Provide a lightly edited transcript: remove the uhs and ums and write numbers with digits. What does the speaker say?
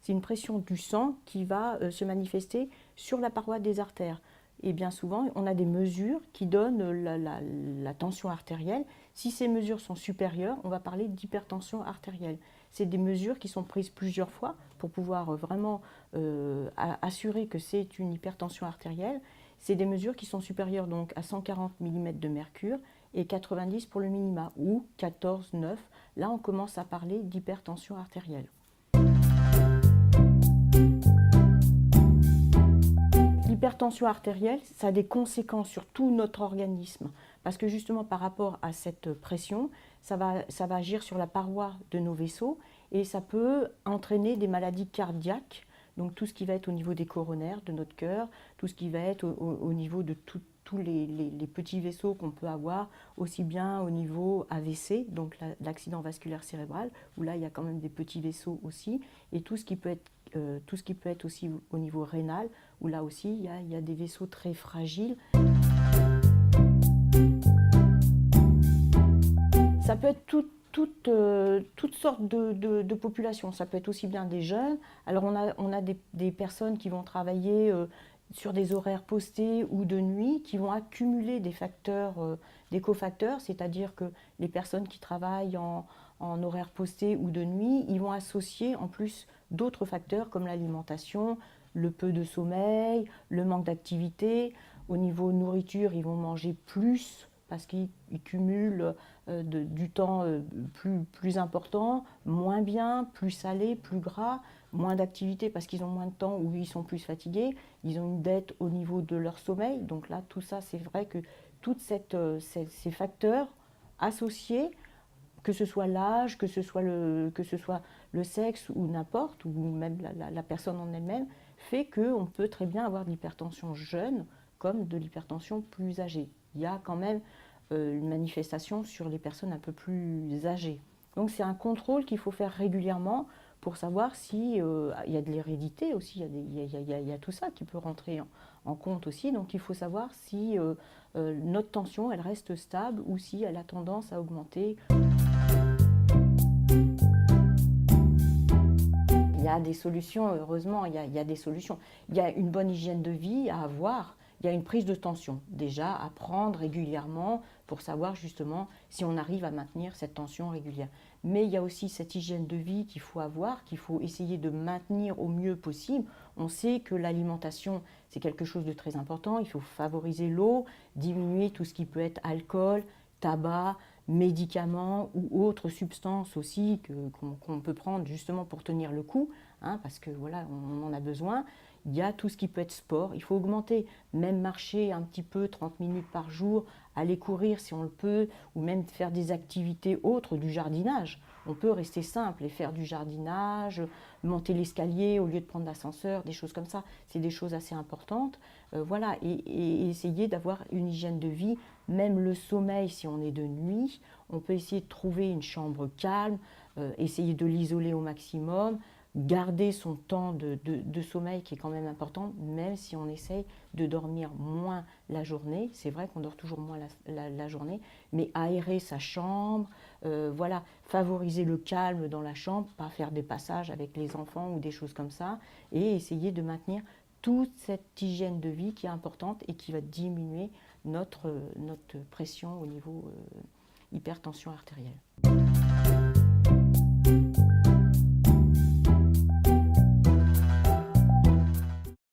c'est une pression du sang qui va se manifester sur la paroi des artères. Et bien souvent, on a des mesures qui donnent la tension artérielle. Si ces mesures sont supérieures, on va parler d'hypertension artérielle. C'est des mesures qui sont prises plusieurs fois pour pouvoir vraiment assurer que c'est une hypertension artérielle. C'est des mesures qui sont supérieures donc à 140 mm de mercure et 90 pour le minima, ou 14, 9. Là, on commence à parler d'hypertension artérielle. L'hypertension artérielle, ça a des conséquences sur tout notre organisme, parce que justement par rapport à cette pression, ça va agir sur la paroi de nos vaisseaux et ça peut entraîner des maladies cardiaques, donc tout ce qui va être au niveau des coronaires, de notre cœur, tout ce qui va être au niveau de tous les petits vaisseaux qu'on peut avoir, aussi bien au niveau AVC, donc l'accident vasculaire cérébral, où là il y a quand même des petits vaisseaux aussi, et tout ce qui peut être aussi au niveau rénal, où là aussi il y a des vaisseaux très fragiles. Ça peut être toutes sortes de populations. Ça peut être aussi bien des jeunes. Alors on a des personnes qui vont travailler sur des horaires postés ou de nuit, qui vont accumuler des facteurs, des cofacteurs, c'est-à-dire que les personnes qui travaillent en horaire posté ou de nuit, ils vont associer en plus d'autres facteurs comme l'alimentation, le peu de sommeil, le manque d'activité. Au niveau nourriture, ils vont manger plus parce qu'ils cumulent du temps plus important, moins bien, plus salé, plus gras, moins d'activité parce qu'ils ont moins de temps ou ils sont plus fatigués, ils ont une dette au niveau de leur sommeil. Donc là, tout ça, c'est vrai que tous ces facteurs associés, que ce soit l'âge, que ce soit le sexe ou n'importe, ou même la personne en elle-même, fait qu'on peut très bien avoir de l'hypertension jeune comme de l'hypertension plus âgée. Il y a quand même une manifestation sur les personnes un peu plus âgées. Donc c'est un contrôle qu'il faut faire régulièrement pour savoir si il y a de l'hérédité aussi, il y a tout ça qui peut rentrer en compte aussi. Donc il faut savoir si notre tension elle reste stable ou si elle a tendance à augmenter. Il y a des solutions, heureusement, il y a des solutions. Il y a une bonne hygiène de vie à avoir. Il y a une prise de tension, déjà à prendre régulièrement pour savoir justement si on arrive à maintenir cette tension régulière. Mais il y a aussi cette hygiène de vie qu'il faut avoir, qu'il faut essayer de maintenir au mieux possible. On sait que l'alimentation, c'est quelque chose de très important. Il faut favoriser l'eau, diminuer tout ce qui peut être alcool, tabac, médicaments ou autres substances aussi qu'on peut prendre justement pour tenir le coup, hein, parce que voilà, on en a besoin. Il y a tout ce qui peut être sport, il faut augmenter, même marcher un petit peu, 30 minutes par jour, aller courir si on le peut, ou même faire des activités autres du jardinage. On peut rester simple et faire du jardinage, monter l'escalier au lieu de prendre l'ascenseur, des choses comme ça. C'est des choses assez importantes. Voilà, et essayer d'avoir une hygiène de vie, même le sommeil si on est de nuit. On peut essayer de trouver une chambre calme, essayer de l'isoler au maximum, garder son temps de sommeil qui est quand même important, même si on essaye de dormir moins la journée. C'est vrai qu'on dort toujours moins la journée, mais aérer sa chambre, voilà, favoriser le calme dans la chambre, pas faire des passages avec les enfants ou des choses comme ça, et essayer de maintenir toute cette hygiène de vie qui est importante et qui va diminuer notre pression au niveau hypertension artérielle.